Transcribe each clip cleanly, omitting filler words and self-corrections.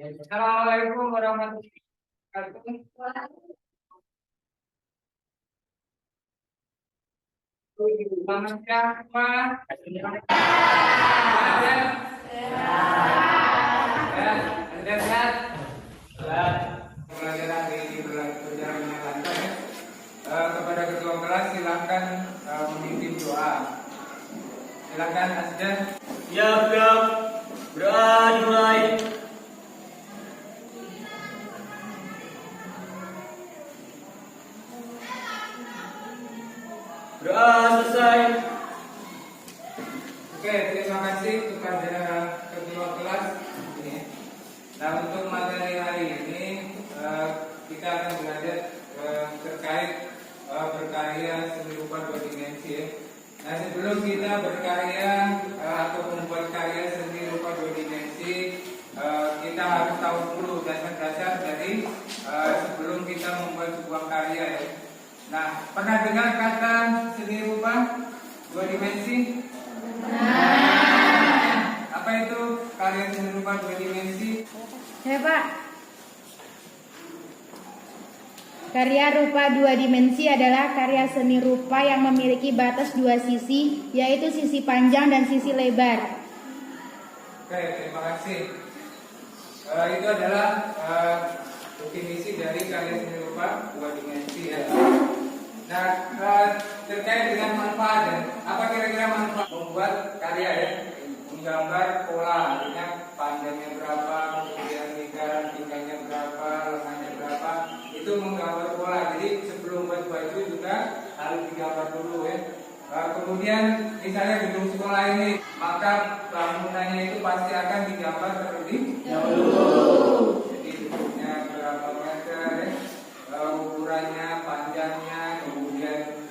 Assalamualaikum warahmatullahi wabarakatuh. Selamat siang, Pak. Anda sehat? Pelajaran ini berjalan dengan lancar ya. Kepada ketua kelas silakan memimpin doa. Silakan Asda. Siap, siap. Berdoa dimulai. Berdoa selesai. Oke, terima kasih kepada ketua kelas ini. Nah, untuk materi hari ini kita akan belajar terkait berkarya seni rupa dua dimensi ya. Nah, sebelum kita berkarya atau membuat karya seni rupa dua dimensi, kita harus tahu dulu dasar-dasar dari sebelum kita membuat sebuah karya ya. Nah, pernah dengar kata seni rupa dua dimensi? Apa itu karya seni rupa dua dimensi? Ya Pak. Karya rupa dua dimensi adalah karya seni rupa yang memiliki batas dua sisi, yaitu sisi panjang dan sisi lebar. Oke, terima kasih. Itu adalah definisi dari karya seni rupa dua dimensi ya. Nah, terkait dengan manfaat, apa kira-kira manfaat membuat karya ya? Menggambar pola, artinya panjangnya berapa, kemudian lingkaran tingginya berapa, lengannya berapa, itu menggambar pola. Jadi sebelum buat baju juga harus digambar dulu ya. Kemudian misalnya gedung sekolah ini, maka bangunannya itu pasti akan digambar terlebih dahulu. Jadi bentuknya berapa meter, ya, ukurannya, panjangnya, kemudian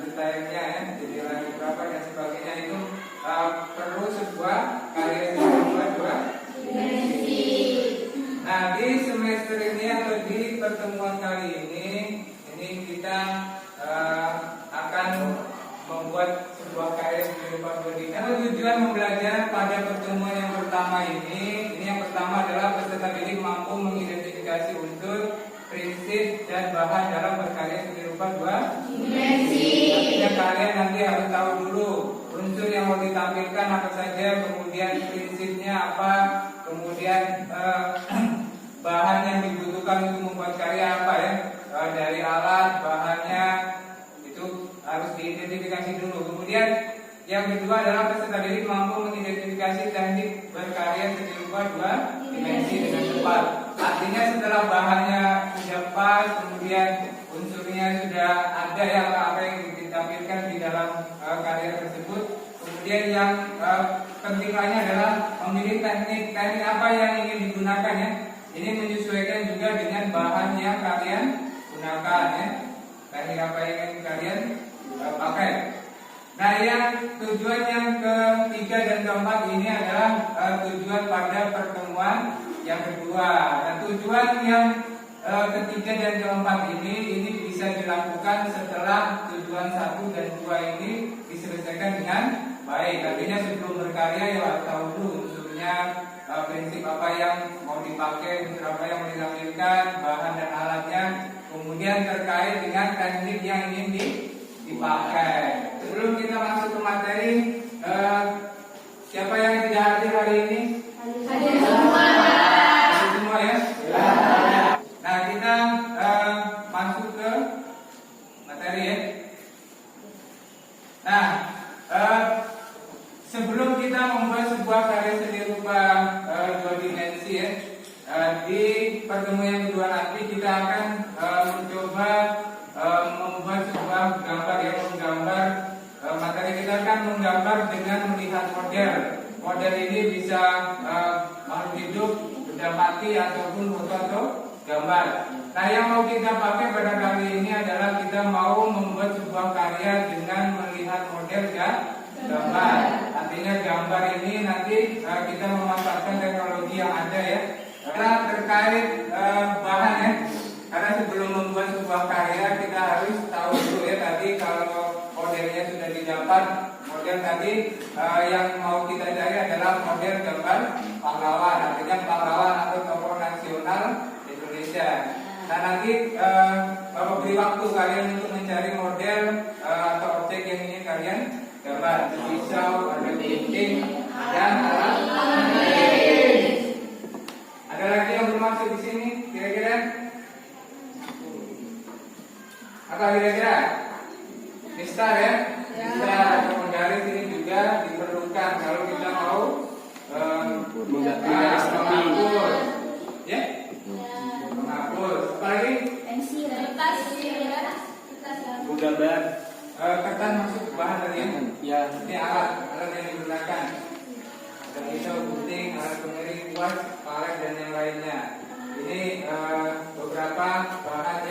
detailnya, ya, jendelanya berapa dan sebagainya itu perlu sebuah karya seni rupa dua dimensi. Nah, di semester ini atau di pertemuan kali ini kita akan membuat sebuah karya seni rupa dua dimensi. Kalau tujuan membelajar pada pertemuan yang pertama ini yang pertama adalah peserta didik mampu mengidentifikasi unsur, prinsip dan bahan dalam berkarya seni rupa dua dimensi. Artinya kalian nanti harus tahu dulu unsur yang mau ditampilkan apa saja, kemudian prinsipnya apa, kemudian bahan yang dibutuhkan untuk membuat karya apa ya, dari alat, bahannya itu harus diidentifikasi dulu. Kemudian yang kedua adalah peserta didik mampu mengidentifikasi teknik berkarya seni rupa dua dimensi dengan tepat. Artinya setelah bahannya sudah pas, kemudian unsurnya sudah ada ya apa yang ditampilkan di dalam karya tersebut. Kemudian yang penting lainnya adalah memilih teknik apa yang ingin digunakan ya. Ini menyesuaikan juga dengan bahan yang kalian gunakan ya. Teknik apa yang ingin kalian pakai. Nah, yang tujuan yang ketiga dan keempat ini adalah tujuan pada pertemuan yang kedua. Nah, tujuan yang ketiga dan keempat ini bisa dilakukan setelah tujuan 1 dan 2 ini diselesaikan dengan baik. Artinya sebelum berkarya ya harus tahu dulu unsurnya, prinsip apa yang mau dipakai, unsur apa yang mau ditampilkan, bahan dan alatnya, kemudian terkait dengan teknik yang ingin dipakai. Sebelum kita masuk ke materi, siapa yang tidak hadir hari ini? Hadir semua. Hadir semua ya? Ya. Nah, kita masuk ke materi ya. Nah, sebelum kita membuat sebuah karya seni rupa dua dimensi ya, di pertemuan yang kedua nanti kita akan mencoba membuat sebuah gambar ya, menggambar. Materi kita akan menggambar dengan melihat model. Model ini bisa makhluk hidup, benda mati ataupun foto atau gambar. Nah, yang mau kita pakai pada kali ini adalah kita mau membuat sebuah karya dengan melihat model dan gambar. Artinya gambar ini nanti kita memanfaatkan teknologi yang ada ya. Karena terkait bahan ya. Karena sebelum membuat sebuah karya kita harus tahu dulu ya, tadi kalau modelnya sudah didapat, model kemudian tadi yang mau kita cari adalah model gambar pahlawan, artinya pahlawan atau tokoh nasional Indonesia. Nah nanti Bapak beri waktu kalian untuk mencari model atau objek yang ingin kalian gambar. Pisau, ada gunting, dan alat. Ada lagi yang belum masuk di sini, kira-kira? Apa kira-kira? Mistar ya? Mistar atau penggaris ini juga diperlukan kalau kita mau menghapus, ya? Menghapus. Apa lagi? Menggambar. Kertas masuk bahan tadi ya? Ya. Ini alat yang digunakan. Ada pisau, gunting, alat pengering, kuas, palet dan yang lainnya. Ini beberapa bahan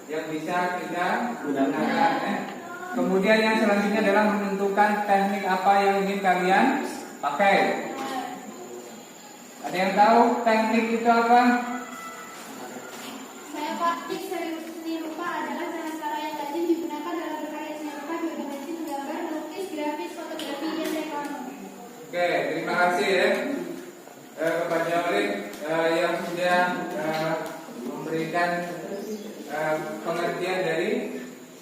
yang bisa kita gunakan. Kemudian yang selanjutnya adalah menentukan teknik apa yang ingin kalian pakai. Ada yang tahu teknik itu apa? Saya praktik seni rupa adalah cara-cara yang lazim digunakan dalam berkarya seni rupa dua dimensi menggambar, melukis, grafis, fotografi, dan reklame. Oke, terima kasih ya kepada Oleh yang sudah memberikan pengertian dari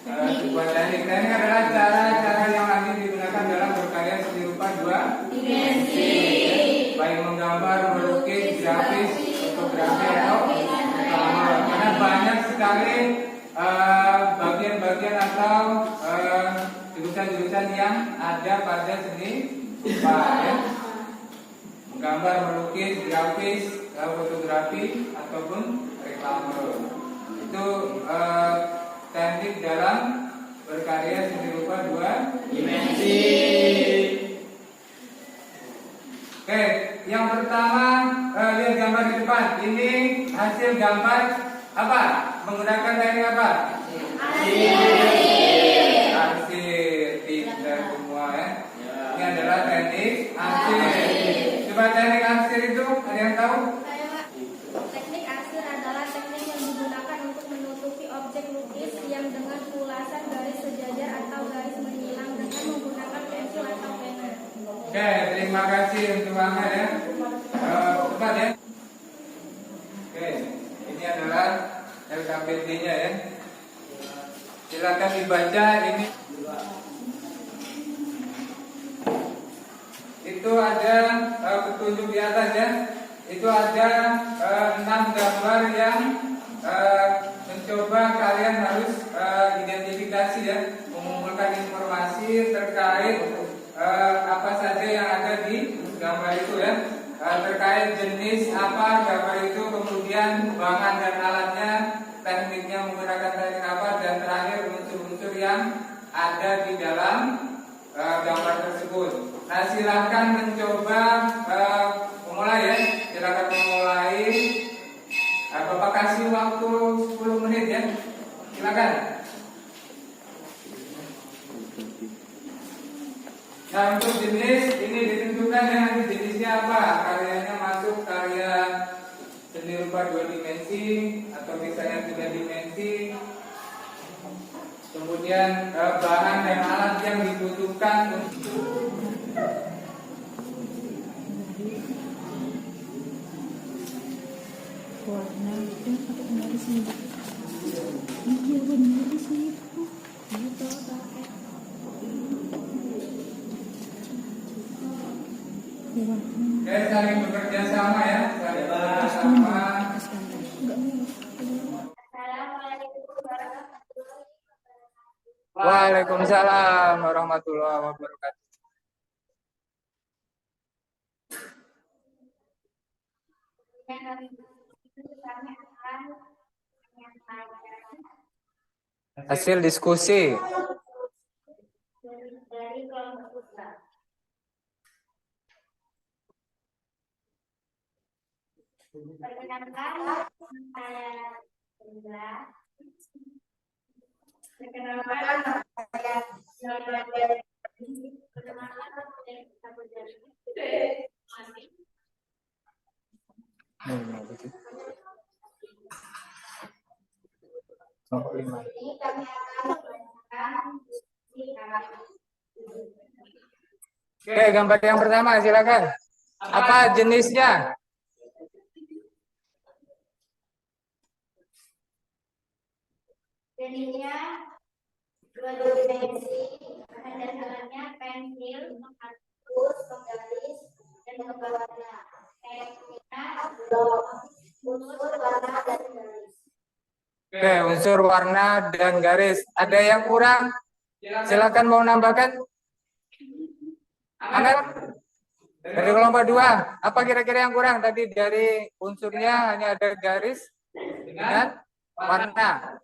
sebuah teknik. Teknik adalah cara-cara yang lazim digunakan dalam berkarya seni rupa dua dimensi, baik menggambar, melukis, grafis, fotografi atau reklame. Karena banyak sekali bagian-bagian atau jurusan-jurusan yang ada pada seni rupa ya. Menggambar, melukis, grafis, fotografi ataupun reklame. Itu teknik dalam berkarya seni rupa dua Dimensi. Oke, yang pertama lihat gambar di depan. Ini hasil gambar apa? Menggunakan teknik apa? Arsir. Tidak semua ya. Ini adalah teknik arsir. Coba teknik arsir itu ada yang tahu? Saya Pak, teknik arsir adalah teknik yang digunakan untuk menutupi objek lukis yang dengan ulasan garis sejajar atau garis menyilang dengan menggunakan pensil atau pena. Oke, terima kasih untuk Anda ya. Cepat ya. Oke, ini adalah LKPD-nya ya. Silakan dibaca ini. Itu ada petunjuk di atas ya. Itu ada 6 gambar yang mencoba kalian harus identifikasi ya, mengumpulkan informasi terkait apa saja yang ada di gambar itu ya, terkait jenis apa gambar itu, kemudian bahan dan alatnya, tekniknya menggunakan teknik apa, dan terakhir unsur-unsur yang ada di dalam gambar tersebut. Nah silakan mencoba memulai ya, silakan memulai. Bapak kasih waktu 10 menit ya, silakan. Nah untuk jenis ini ditentukan ya, nanti jenisnya apa, karyanya masuk karya seni rupa 2 dimensi atau misalnya 3 dimensi. Kemudian bahan dan alat yang dibutuhkan untuk warna itu atau penggaris ini. Iya benar di situ. Gitu pakai. saling bekerja sama ya, saling bekerja sama. Waalaikumsalam warahmatullahi wabarakatuh. Hasil diskusi. Dari kelompok putra. Perkenalkan, saya Indra. Perkenalkan, saya Kami akan menggunakan diskusi Oke, gambar yang pertama silakan. Apa jenisnya? Jenisnya dua dimensi, bahan dasarnya pensil, menghapus, penggaris, dan berwarna. Tekniknya unsur warna dan garis. Oke, unsur warna dan garis. Ada yang kurang? Silakan mau nambahkan. Amel? Dari kelompok 2, apa kira-kira yang kurang? Tadi dari unsurnya hanya ada garis dengan warna.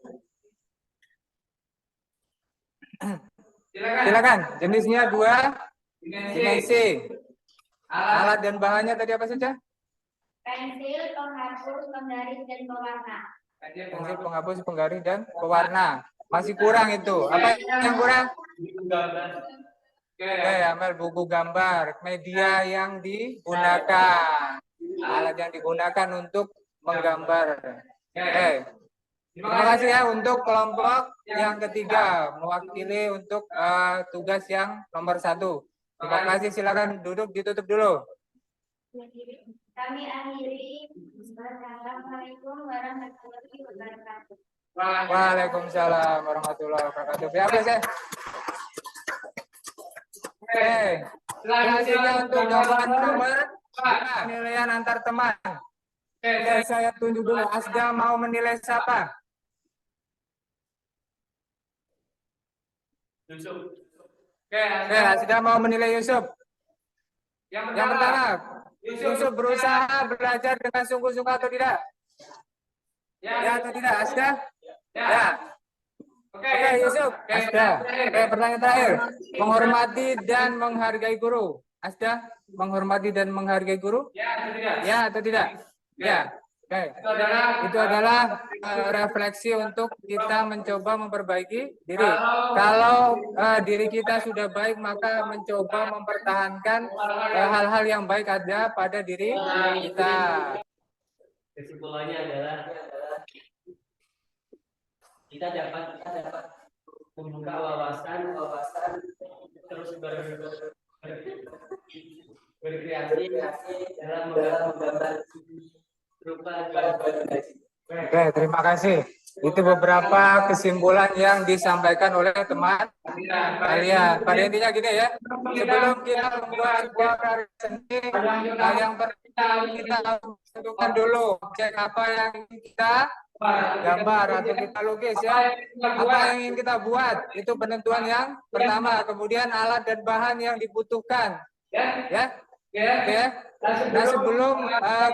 Silakan, jenisnya 2 dimensi. Alat dan bahannya tadi apa saja? Pensil, penghapus, penggaris, dan pewarna. Pensil, penghapus, penggaris, dan pewarna. Masih kurang itu. Apa yang kurang? Oke, Amel, buku gambar. Media yang digunakan. Alat yang digunakan untuk menggambar. Oke. Terima kasih ya untuk kelompok yang ketiga. Mewakili untuk tugas yang nomor 1. Terima kasih, silakan duduk, ditutup dulu. Kami akhiri. Assalamualaikum warahmatullahi wabarakatuh. Waalaikumsalam warahmatullahi wabarakatuh. Ya, ya. Oke, selanjutnya untuk jawaban nomor 5, penilaian antar teman. Oke, saya tunjuk dulu. Asda mau menilai siapa? Yusuf. Oke, Asda mau menilai Yusuf. Yang pertama, Yusuf berusaha belajar dengan sungguh-sungguh atau tidak? Ya atau tidak, Asda? Ya. Oke, Yusuf. Asda. Oke, pertanyaan terakhir. Menghormati dan menghargai guru. Asda, menghormati dan menghargai guru? Ya atau tidak? Ya. Oke. Itu adalah refleksi untuk kita mencoba memperbaiki diri. Kalau diri kita sudah baik, maka mencoba mempertahankan hal-hal yang baik ada pada diri kita. Kesimpulannya adalah kita dapat membuka wawasan terus berkreasi dalam menggambar berupa Oke, terima kasih. Itu beberapa kesimpulan yang disampaikan oleh teman kalian. Pada intinya gini ya, sebelum kita membuat sebuah karya seni, yang pertama kita tentukan dulu objek apa yang ingin kita gambar atau kita lukis ya. Apa yang ingin kita buat, itu penentuan yang pertama. Kemudian alat dan bahan yang dibutuhkan. Ya. Oke. Nah, sebelum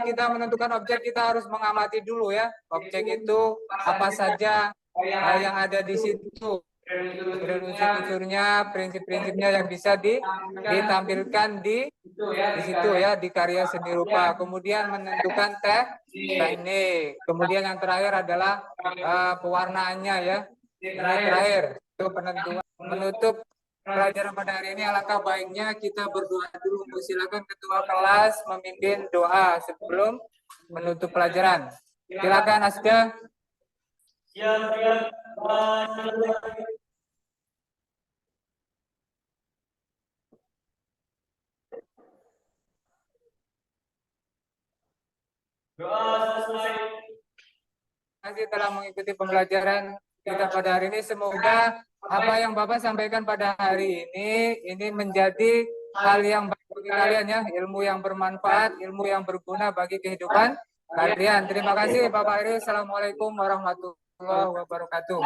kita menentukan objek, kita harus mengamati dulu ya. Objek itu apa saja yang ada di situ. Unsur-unsurnya, prinsip-prinsipnya yang bisa ditampilkan di situ ya, di karya seni rupa. Kemudian menentukan teknik. Kemudian yang terakhir adalah pewarnaannya ya. Ini terakhir itu penentuan. Menutup pelajaran pada hari ini, alangkah baiknya kita berdoa dulu. Silakan ketua kelas memimpin doa sebelum menutup pelajaran. Silakan Asda. doa selesai. Terima kasih telah mengikuti pembelajaran kita pada hari ini. Semoga apa yang Bapak sampaikan pada hari ini menjadi hal yang baik bagi kalian ya, ilmu yang bermanfaat, ilmu yang berguna bagi kehidupan kalian. Terima kasih Bapak Iri. Assalamualaikum warahmatullahi wabarakatuh.